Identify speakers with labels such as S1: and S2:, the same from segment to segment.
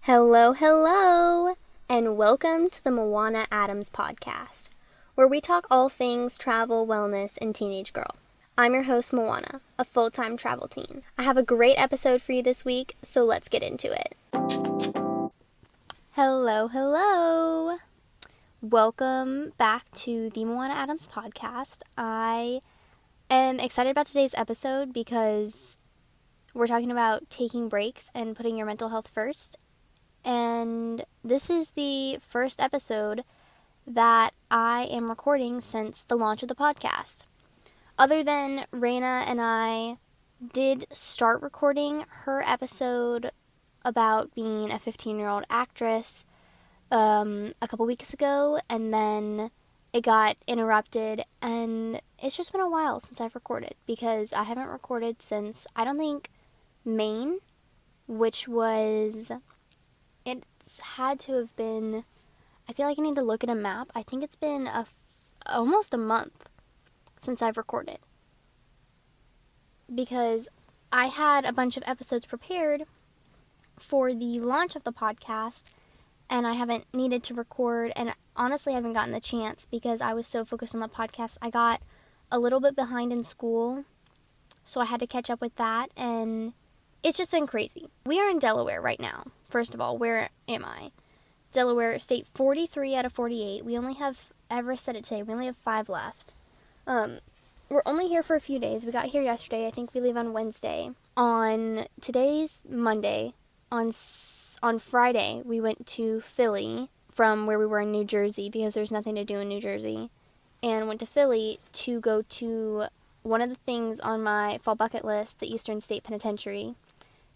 S1: Hello, hello, and welcome to the themoannaadams podcast, where we talk all things travel, wellness, and teenage girl. I'm your host, Moana, a full-time travel teen. I have a great episode for you this week, so let's get into it. Hello, hello. Welcome back to the themoannaadams podcast. I am excited about today's episode because we're talking about taking breaks and putting your mental health first. And this is the first episode that I am recording since the launch of the podcast. Other than Raina and I did start recording her episode about being a 15-year-old actress a couple weeks ago, and then it got interrupted, and it's just been a while since I've recorded, because I haven't recorded since, I don't think, Maine, which was... It's had to have been, I feel like I need to look at a map. I think it's been almost a month since I've recorded. Because I had a bunch of episodes prepared for the launch of the podcast, and I haven't needed to record, and honestly haven't gotten the chance because I was so focused on the podcast. I got a little bit behind in school, so I had to catch up with that, and it's just been crazy. We are in Delaware right now. First of all, where am I? Delaware State 43 out of 48. We only have, Everest said it today, we only have 5 left. We're only here for a few days. We got here yesterday. I think we leave on Wednesday. On today's Monday, on Friday, we went to Philly from where we were in New Jersey because there's nothing to do in New Jersey. And went to Philly to go to one of the things on my fall bucket list, the Eastern State Penitentiary.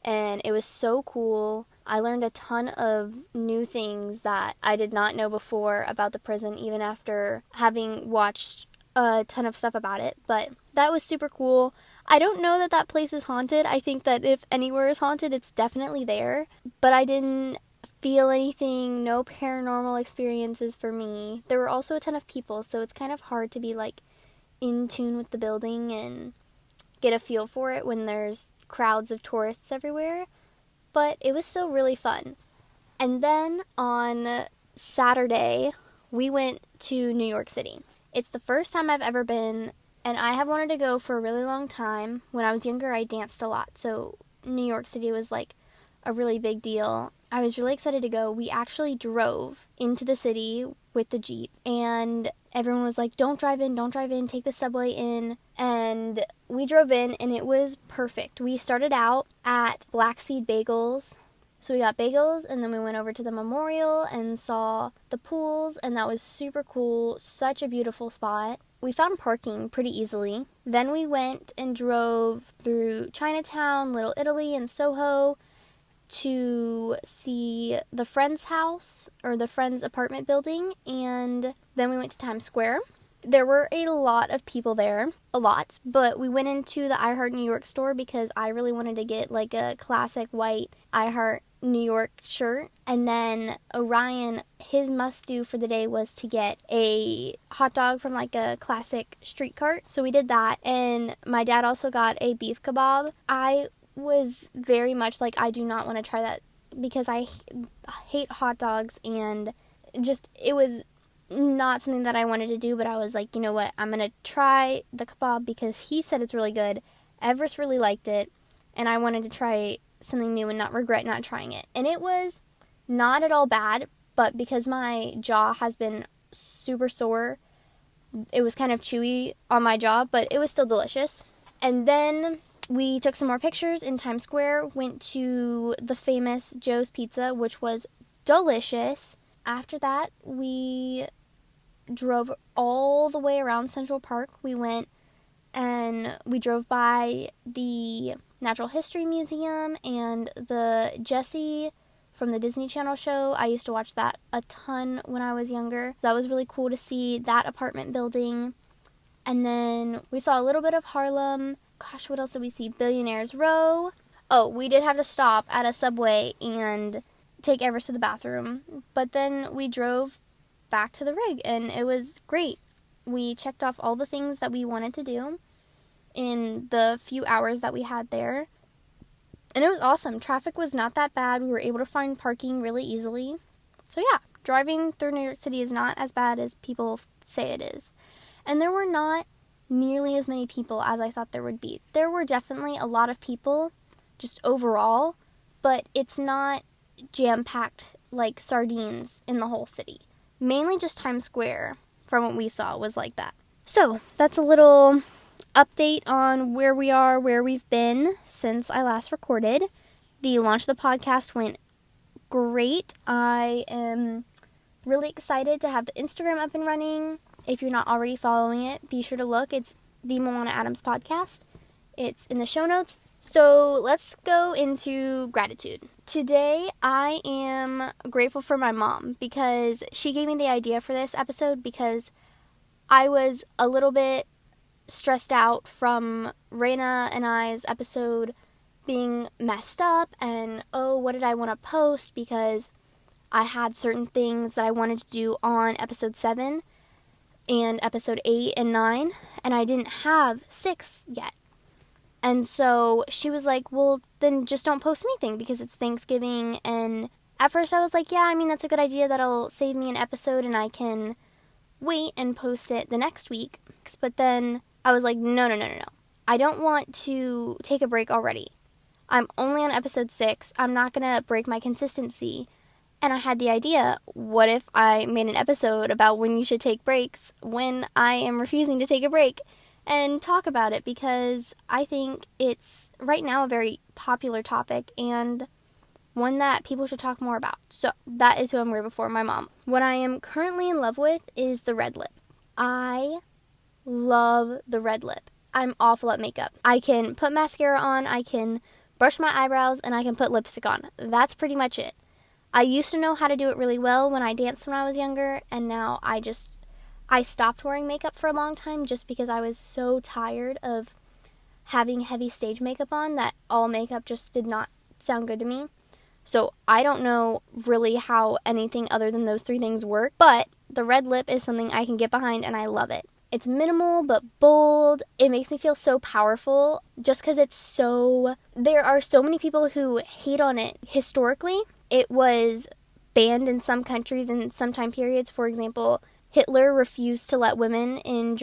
S1: And it was so cool. I learned a ton of new things that I did not know before about the prison, even after having watched a ton of stuff about it. But that was super cool. I don't know that place is haunted. I think that if anywhere is haunted, it's definitely there. But I didn't feel anything, no paranormal experiences for me. There were also a ton of people, so it's kind of hard to be like in tune with the building and get a feel for it when there's crowds of tourists everywhere, but it was still really fun. And then on Saturday, we went to New York City. It's the first time I've ever been, and I have wanted to go for a really long time. When I was younger, I danced a lot, so New York City was like a really big deal. I was really excited to go. We actually drove into the city with the Jeep, and everyone was like, don't drive in, take the subway in. And we drove in, and it was perfect. We started out at Black Seed Bagels. So we got bagels, and then we went over to the memorial and saw the pools, and that was super cool. Such a beautiful spot. We found parking pretty easily. Then we went and drove through Chinatown, Little Italy, and Soho to see the Friend's house, or the Friend's apartment building, and then we went to Times Square. There were a lot of people there, but we went into the I Heart New York store because I really wanted to get like a classic white I Heart New York shirt. And then Orion, his must-do for the day was to get a hot dog from like a classic street cart, so we did that. And my dad also got a beef kebab. I was very much like, I do not want to try that because I hate hot dogs, and just, it was not something that I wanted to do, but I was like, you know what, I'm going to try the kebab because he said it's really good. Everest really liked it, and I wanted to try something new and not regret not trying it. And it was not at all bad, but because my jaw has been super sore, it was kind of chewy on my jaw, but it was still delicious. And then we took some more pictures in Times Square, went to the famous Joe's Pizza, which was delicious. After that, we drove all the way around Central Park. We went and we drove by the Natural History Museum and the Jessie from the Disney Channel show. I used to watch that a ton when I was younger. That was really cool to see that apartment building. And then we saw a little bit of Harlem. Gosh, what else did we see? Billionaire's Row. Oh, we did have to stop at a Subway and take Everest to the bathroom. But then we drove back to the rig, and it was great. We checked off all the things that we wanted to do in the few hours that we had there. And it was awesome. Traffic was not that bad. We were able to find parking really easily. So yeah, driving through New York City is not as bad as people say it is. And there were not nearly as many people as I thought there would be. There were definitely a lot of people, just overall, but it's not jam-packed like sardines in the whole city. Mainly just Times Square, from what we saw, was like that. So, that's a little update on where we are, where we've been since I last recorded. The launch of the podcast went great. I am really excited to have the Instagram up and running. If you're not already following it, be sure to look. It's the Moana Adams podcast. It's in the show notes. So let's go into gratitude. Today I am grateful for my mom because she gave me the idea for this episode because I was a little bit stressed out from Raina and I's episode being messed up and what did I want to post because I had certain things that I wanted to do on episode 7 and episode 8 and 9 and I didn't have 6 yet. And so she was like, well, then just don't post anything because it's Thanksgiving. And at first I was like, yeah, I mean, that's a good idea. That'll save me an episode and I can wait and post it the next week. But then I was like, no. I don't want to take a break already. I'm only on episode 6. I'm not going to break my consistency. And I had the idea, what if I made an episode about when you should take breaks when I am refusing to take a break? And talk about it because I think it's right now a very popular topic and one that people should talk more about. So that is who I'm grateful for, my mom. What I am currently in love with is the red lip. I love the red lip. I'm awful at makeup. I can put mascara on, I can brush my eyebrows, and I can put lipstick on. That's pretty much it. I used to know how to do it really well when I danced when I was younger, and now I stopped wearing makeup for a long time just because I was so tired of having heavy stage makeup on that all makeup just did not sound good to me. So I don't know really how anything other than those 3 things work, but the red lip is something I can get behind and I love it. It's minimal but bold. It makes me feel so powerful just because there are so many people who hate on it historically. It was banned in some countries in some time periods. For example, Hitler refused to let women in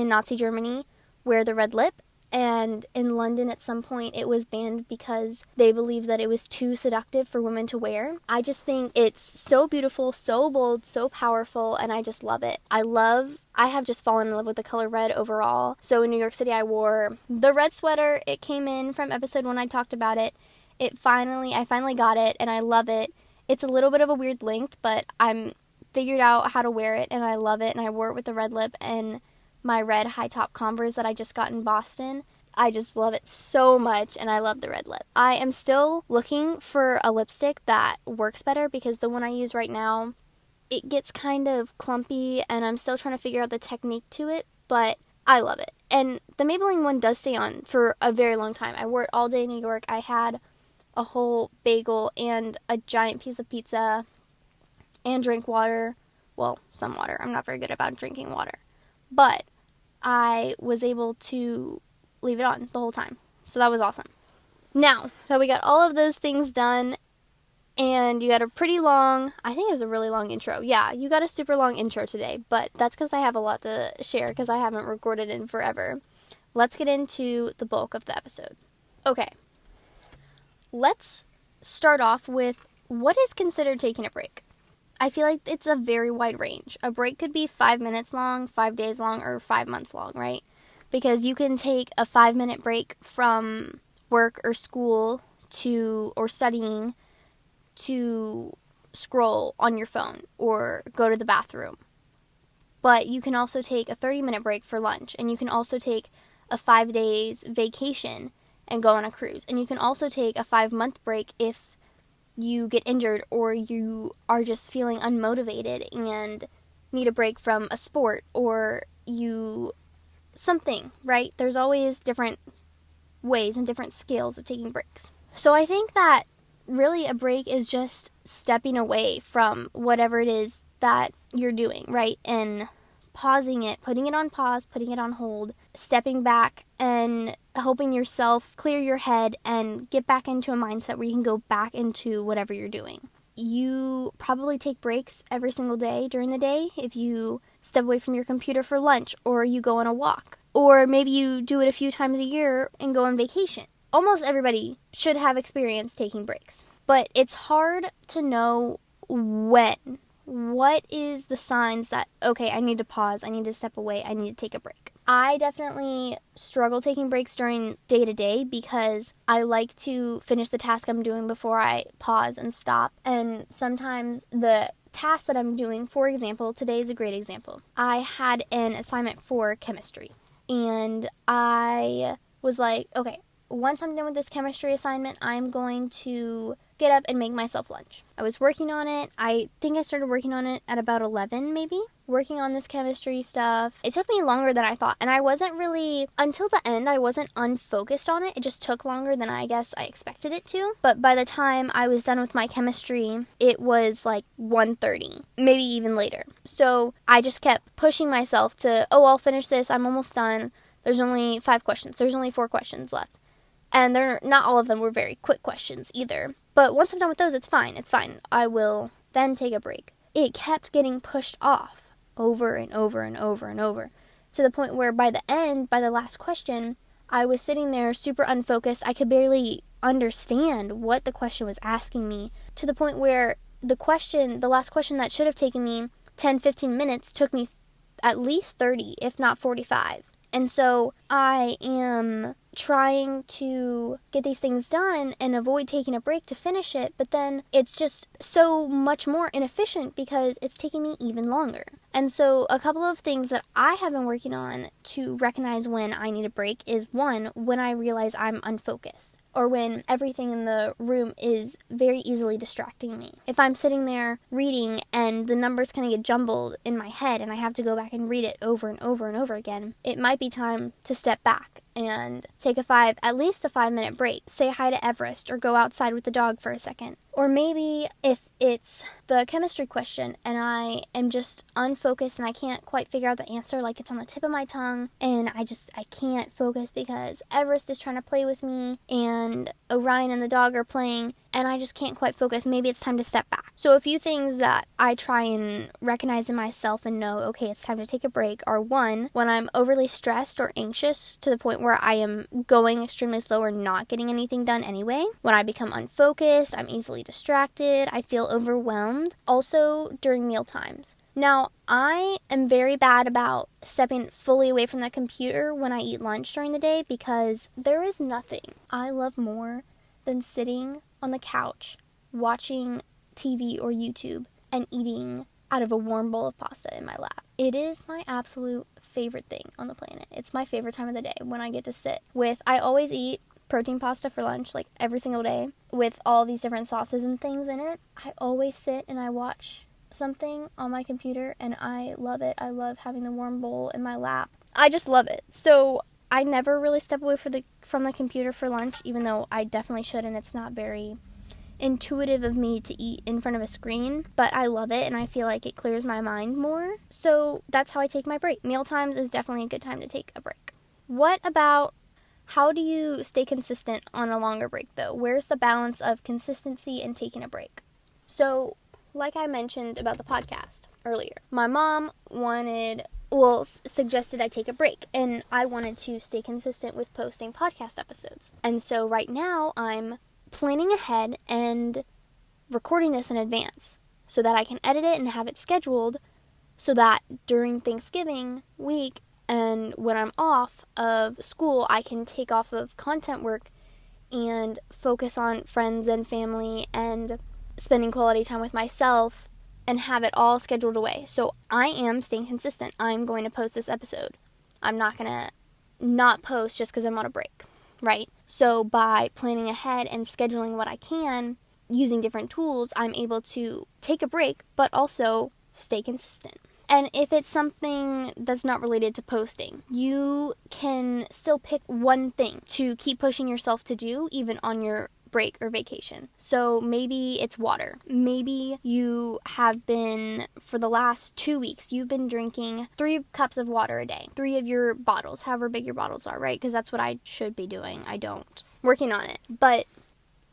S1: Nazi Germany wear the red lip, and in London at some point it was banned because they believed that it was too seductive for women to wear. I just think it's so beautiful, so bold, so powerful, and I just love it. I have just fallen in love with the color red overall. So in New York City I wore the red sweater. It came in from episode 1 I talked about it. I finally got it and I love it. It's a little bit of a weird length, but I'm figured out how to wear it and I love it, and I wore it with the red lip and my red high top Converse that I just got in Boston. I just love it so much and I love the red lip. I am still looking for a lipstick that works better because the one I use right now, it gets kind of clumpy and I'm still trying to figure out the technique to it, but I love it. And the Maybelline one does stay on for a very long time. I wore it all day in New York. I had a whole bagel and a giant piece of pizza and drink water. Well, some water. I'm not very good about drinking water. But I was able to leave it on the whole time. So that was awesome. Now that we got all of those things done, and you got a pretty long, I think it was a really long intro. Yeah, you got a super long intro today, but that's because I have a lot to share because I haven't recorded in forever. Let's get into the bulk of the episode. Okay. Let's start off with what is considered taking a break. I feel like it's a very wide range. A break could be 5 minutes long, 5 days long, or 5 months long, right? Because you can take a 5-minute break from work or school or studying to scroll on your phone or go to the bathroom. But you can also take a 30-minute break for lunch, and you can also take a 5 days vacation and go on a cruise. And you can also take a 5-month break if you get injured or you are just feeling unmotivated and need a break from a sport or something, right? There's always different ways and different scales of taking breaks. So I think that really a break is just stepping away from whatever it is that you're doing, right? And pausing it, putting it on pause, putting it on hold, stepping back and helping yourself clear your head and get back into a mindset where you can go back into whatever you're doing. You probably take breaks every single day during the day if you step away from your computer for lunch, or you go on a walk, or maybe you do it a few times a year and go on vacation. Almost everybody should have experience taking breaks, but it's hard to know when. What is the signs that, okay, I need to pause, I need to step away, I need to take a break? I definitely struggle taking breaks during day-to-day because I like to finish the task I'm doing before I pause and stop. And sometimes the task that I'm doing, for example, today is a great example. I had an assignment for chemistry, and I was like, okay, once I'm done with this chemistry assignment, I'm going to get up and make myself lunch. I was working on it. I think I started working on it at about 11 maybe. Working on this chemistry stuff. It took me longer than I thought. And I wasn't really, until the end, I wasn't unfocused on it. It just took longer than I guess I expected it to. But by the time I was done with my chemistry, it was like 1:30, maybe even later. So I just kept pushing myself to, I'll finish this. I'm almost done. There's only 5 questions. There's only 4 questions left. And not all of them were very quick questions either. But once I'm done with those, it's fine. It's fine. I will then take a break. It kept getting pushed off over and over and over and over, to the point where by the end, by the last question, I was sitting there super unfocused. I could barely understand what the question was asking me, to the point where the last question that should have taken me 10-15 minutes took me at least 30, if not 45. And so I am trying to get these things done and avoid taking a break to finish it, but then it's just so much more inefficient because it's taking me even longer. And so a couple of things that I have been working on to recognize when I need a break is, one, when I realize I'm unfocused, or when everything in the room is very easily distracting me. If I'm sitting there reading and the numbers kind of get jumbled in my head and I have to go back and read it over and over and over again, it might be time to step back and take at least a 5-minute break. Say hi to Everest, or go outside with the dog for a second. Or maybe if it's the chemistry question and I am just unfocused and I can't quite figure out the answer, like it's on the tip of my tongue, and I can't focus because Everest is trying to play with me and Orion and the dog are playing, and I just can't quite focus, maybe it's time to step back. So a few things that I try and recognize in myself and know, okay, it's time to take a break, are, one, when I'm overly stressed or anxious to the point where I am going extremely slow or not getting anything done anyway. When I become unfocused, I'm easily distracted, I feel overwhelmed. Also during meal times. Now, I am very bad about stepping fully away from the computer when I eat lunch during the day, because there is nothing I love more than sitting on the couch watching TV or YouTube and eating out of a warm bowl of pasta in my lap. It is my absolute favorite thing on the planet. It's my favorite time of the day when I get to sit with, I always eat protein pasta for lunch, like every single day, with all these different sauces and things in it. I always sit and I watch something on my computer, and I love it. I love having the warm bowl in my lap. I just love it. So I never really step away from the computer for lunch, even though I definitely should, and it's not very intuitive of me to eat in front of a screen, but I love it and I feel like it clears my mind more. So that's how I take my break. Meal times is definitely a good time to take a break. What about, how do you stay consistent on a longer break though? Where's the balance of consistency and taking a break? So, like I mentioned about the podcast earlier, my mom suggested I take a break, and I wanted to stay consistent with posting podcast episodes. And so right now I'm planning ahead and recording this in advance so that I can edit it and have it scheduled so that during Thanksgiving week and when I'm off of school, I can take off of content work and focus on friends and family and spending quality time with myself and have it all scheduled away. So I am staying consistent. I'm going to post this episode. I'm not going to not post just because I'm on a break, right? So by planning ahead and scheduling what I can, using different tools, I'm able to take a break, but also stay consistent. And if it's something that's not related to posting, you can still pick one thing to keep pushing yourself to do, even on your break or vacation. So maybe it's water. Maybe you have been, for the last 2 weeks, you've been drinking 3 cups of water a day. 3 of your bottles, however big your bottles are, right? Because that's what I should be doing. I don't. Working on it. But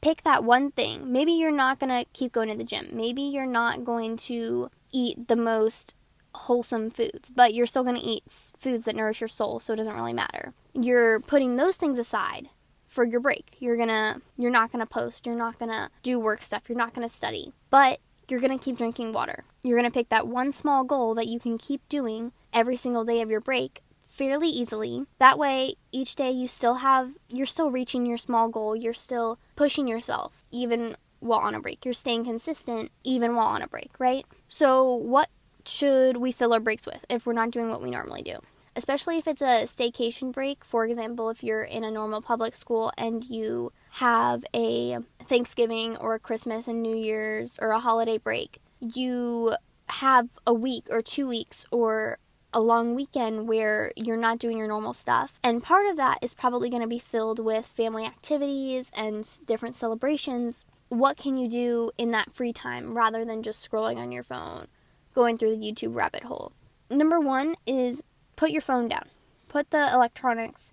S1: pick that one thing. Maybe you're not going to keep going to the gym. Maybe you're not going to eat the most wholesome foods, but you're still going to eat foods that nourish your soul, so it doesn't really matter. You're putting those things aside for your break. You're not going to post, you're not going to do work stuff, you're not going to study, but you're going to keep drinking water. You're going to pick that one small goal that you can keep doing every single day of your break fairly easily. That way, each day you're still reaching your small goal, you're still pushing yourself, even while on a break. You're staying consistent, even while on a break, right? So what should we fill our breaks with if we're not doing what we normally do? Especially if it's a staycation break. For example, if you're in a normal public school and you have a Thanksgiving or a Christmas and New Year's or a holiday break, you have a week or 2 weeks or a long weekend where you're not doing your normal stuff. And part of that is probably going to be filled with family activities and different celebrations. What can you do in that free time rather than just scrolling on your phone, going through the YouTube rabbit hole? Number 1 is put your phone down. Put the electronics,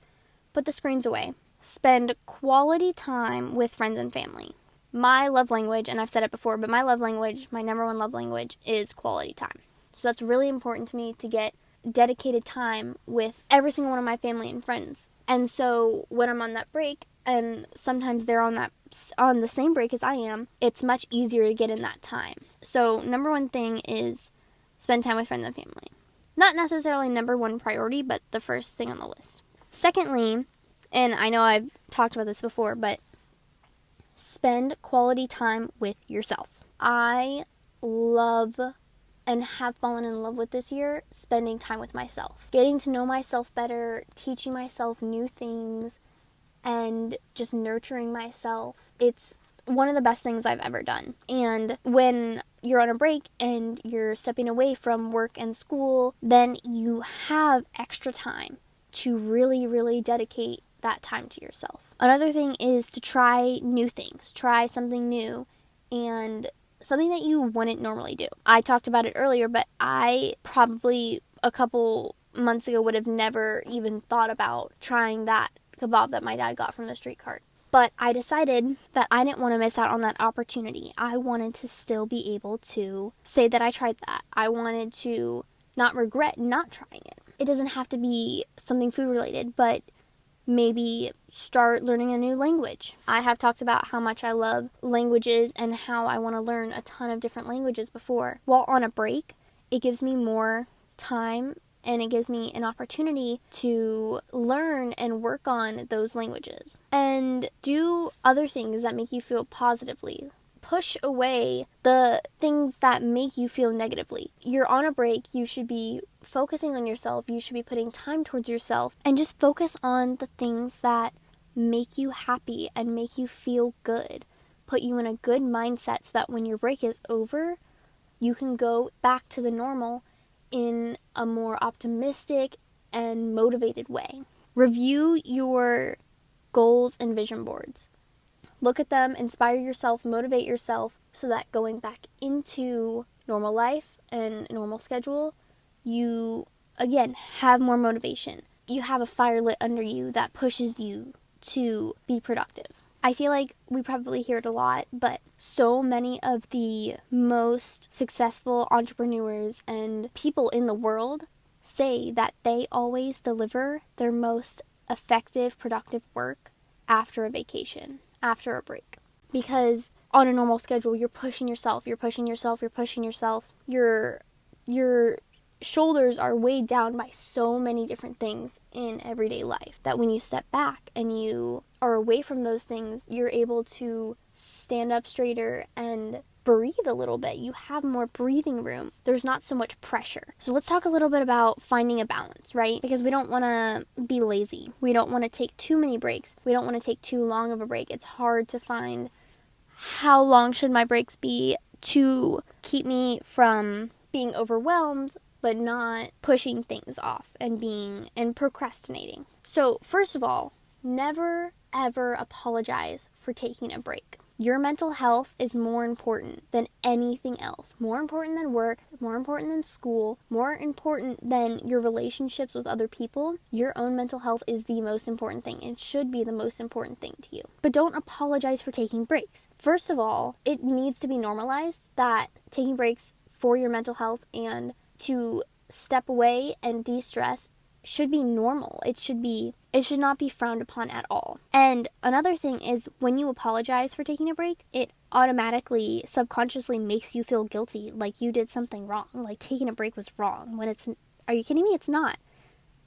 S1: put the screens away. Spend quality time with friends and family. My love language, and I've said it before, but my number 1 love language is quality time. So that's really important to me, to get dedicated time with every single one of my family and friends. And so when I'm on that break, and sometimes they're on the same break as I am, it's much easier to get in that time. So number 1 thing is spend time with friends and family. Not necessarily number 1 priority, but the first thing on the list. Secondly, and I know I've talked about this before, but spend quality time with yourself. I love and have fallen in love with this year spending time with myself. Getting to know myself better, teaching myself new things, and just nurturing myself. It's one of the best things I've ever done. And when you're on a break and you're stepping away from work and school, then you have extra time to really, really dedicate that time to yourself. Another thing is to try new things. Try something new and something that you wouldn't normally do. I talked about it earlier, but I probably a couple months ago would have never even thought about trying that kebab that my dad got from the street cart. But I decided that I didn't want to miss out on that opportunity. I wanted to still be able to say that I tried that. I wanted to not regret not trying it. It doesn't have to be something food related, but maybe start learning a new language. I have talked about how much I love languages and how I want to learn a ton of different languages before. While on a break, it gives me more time and it gives me an opportunity to learn and work on those languages. And do other things that make you feel positively. Push away the things that make you feel negatively. You're on a break, you should be focusing on yourself, you should be putting time towards yourself, and just focus on the things that make you happy and make you feel good. Put you in a good mindset so that when your break is over, you can go back to the normal in a more optimistic and motivated way. Review your goals and vision boards. Look at them, inspire yourself, motivate yourself so that going back into normal life and normal schedule, you, again, have more motivation. You have a fire lit under you that pushes you to be productive. I feel like we probably hear it a lot, but so many of the most successful entrepreneurs and people in the world say that they always deliver their most effective, productive work after a vacation, after a break. Because on a normal schedule, you're pushing yourself. Your shoulders are weighed down by so many different things in everyday life that when you step back and you are away from those things, you're able to stand up straighter and breathe a little bit. You have more breathing room. There's not so much pressure. So let's talk a little bit about finding a balance, right? Because we don't want to be lazy. We don't want to take too many breaks. We don't want to take too long of a break. It's hard to find how long should my breaks be to keep me from being overwhelmed but not pushing things off and procrastinating. So first of all, Never, ever apologize for taking a break. Your mental health is more important than anything else. More important than work, more important than school, more important than your relationships with other people. Your own mental health is the most important thing. It should be the most important thing to you. But don't apologize for taking breaks. First of all, it needs to be normalized that taking breaks for your mental health and to step away and de-stress should be normal. It should not be frowned upon at all. And another thing is, when you apologize for taking a break, it automatically, subconsciously makes you feel guilty, like you did something wrong, like taking a break was wrong, when are you kidding me? It's not.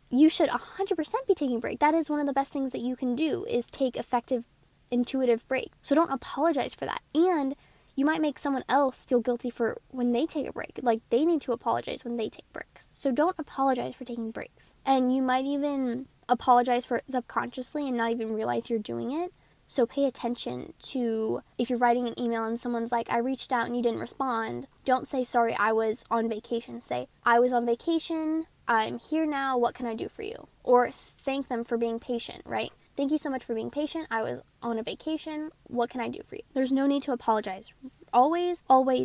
S1: You should 100% be taking a break. That is one of the best things that you can do, is take effective, intuitive break. So don't apologize for that. And you might make someone else feel guilty for when they take a break. Like, they need to apologize when they take breaks. So don't apologize for taking breaks. And you might even apologize for it subconsciously and not even realize you're doing it. So pay attention to, if you're writing an email and someone's like, I reached out and you didn't respond, don't say, sorry, I was on vacation. Say, I was on vacation, I'm here now, what can I do for you? Or thank them for being patient, right? Thank you so much for being patient. I was on a vacation. What can I do for you? There's no need to apologize. Always,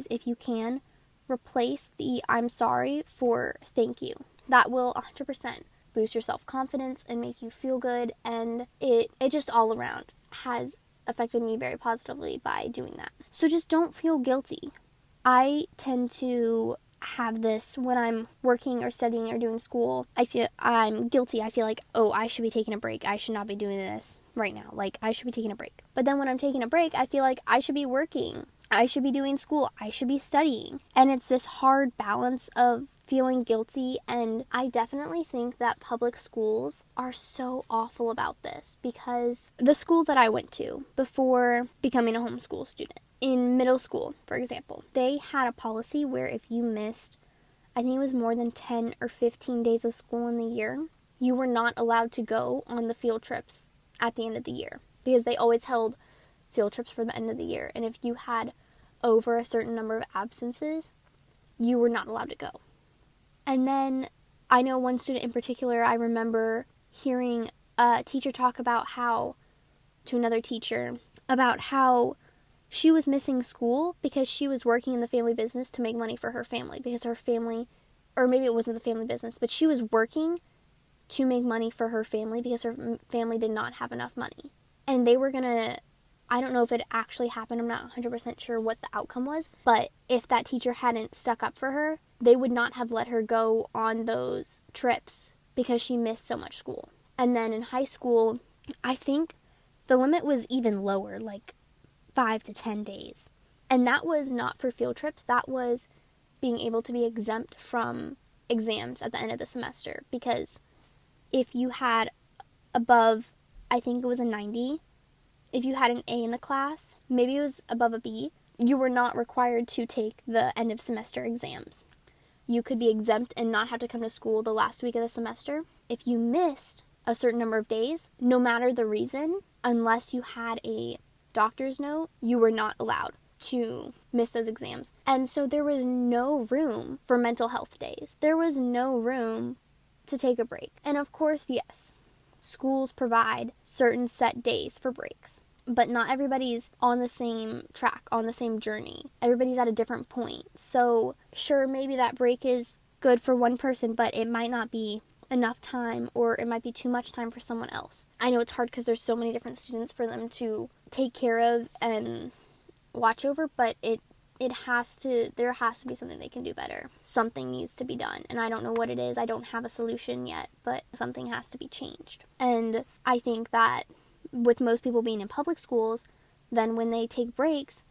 S1: if you can, replace the I'm sorry for thank you. That will 100% boost your self-confidence and make you feel good. And it just all around has affected me very positively by doing that. So just don't feel guilty. I tend to have this when I'm working or studying or doing school. I feel I'm guilty. I feel like, oh, I should be taking a break. I should not be doing this right now. Like, I should be taking a break. But then when I'm taking a break, I feel like I should be working. I should be doing school. I should be studying. And it's this hard balance of feeling guilty. And I definitely think that public schools are so awful about this, because the school that I went to before becoming a homeschool student, in middle school, for example, they had a policy where if you missed, I think it was more than 10 or 15 days of school in the year, you were not allowed to go on the field trips at the end of the year, because they always held field trips for the end of the year. And if you had over a certain number of absences, you were not allowed to go. And then I know one student in particular, I remember hearing a teacher talk about how, to another teacher, about how she was missing school because she was working in the family business to make money for her family, because her family, or maybe it wasn't the family business, but she was working to make money for her family because her family did not have enough money. And they were gonna, I don't know if it actually happened, I'm not 100% sure what the outcome was, but if that teacher hadn't stuck up for her, they would not have let her go on those trips because she missed so much school. And then in high school, I think the limit was even lower, like 5 to 10 days. And that was not for field trips. That was being able to be exempt from exams at the end of the semester. Because if you had above, I think it was a 90, if you had an A in the class, maybe it was above a B, you were not required to take the end of semester exams. You could be exempt and not have to come to school the last week of the semester. If you missed a certain number of days, no matter the reason, unless you had a doctor's note, you were not allowed to miss those exams. And so there was no room for mental health days. There was no room to take a break. And of course, yes, schools provide certain set days for breaks, but not everybody's on the same track, on the same journey. Everybody's at a different point. So sure, maybe that break is good for one person, but it might not be enough time, or it might be too much time for someone else. I know it's hard because there's so many different students for them to take care of and watch over, but there has to be something they can do better. Something needs to be done, and I don't know what it is. I don't have a solution yet, but something has to be changed. And I think that with most people being in public schools, then when they take breaks,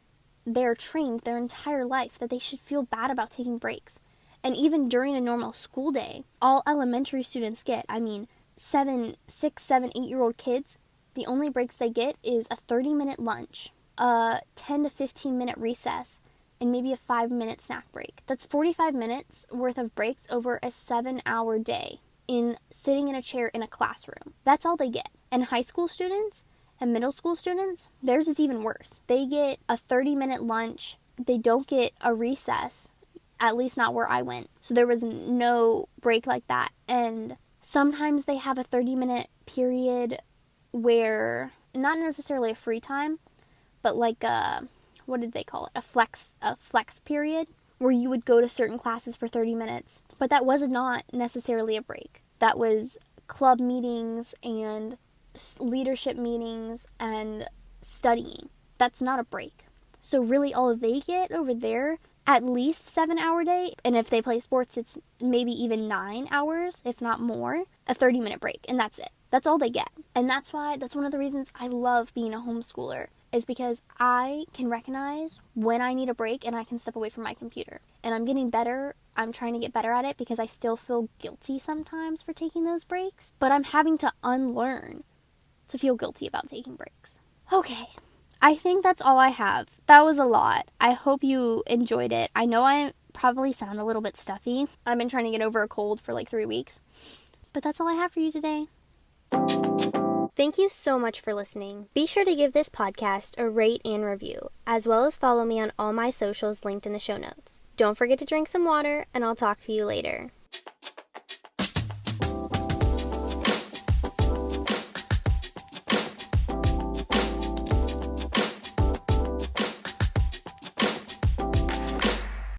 S1: they're trained their entire life that they should feel bad about taking breaks. And even during a normal school day, all elementary students get, 6, 7, 8-year-old kids, the only breaks they get is a 30-minute lunch, a 10 to 15-minute recess, and maybe a 5-minute snack break. That's 45 minutes worth of breaks over a 7-hour day in sitting in a chair in a classroom. That's all they get. And high school students and middle school students, theirs is even worse. They get a 30-minute lunch. They don't get a recess, at least not where I went. So there was no break like that. And sometimes they have a 30-minute period where, not necessarily a free time, but like what did they call it? A flex period, where you would go to certain classes for 30 minutes. But that was not necessarily a break. That was club meetings and leadership meetings and studying. That's not a break. So really all they get over there, at least 7-hour day, and if they play sports, it's maybe even 9 hours, if not more, a 30-minute break, and that's it. That's all they get. And that's one of the reasons I love being a homeschooler, is because I can recognize when I need a break and I can step away from my computer. And I'm getting better. I'm trying to get better at it because I still feel guilty sometimes for taking those breaks. But I'm having to unlearn to feel guilty about taking breaks. Okay, I think that's all I have. That was a lot. I hope you enjoyed it. I know I probably sound a little bit stuffy. I've been trying to get over a cold for like 3 weeks. But that's all I have for you today. Thank you so much for listening. Be sure to give this podcast a rate and review, as well as follow me on all my socials linked in the show notes. Don't forget to drink some water, and I'll talk to you later.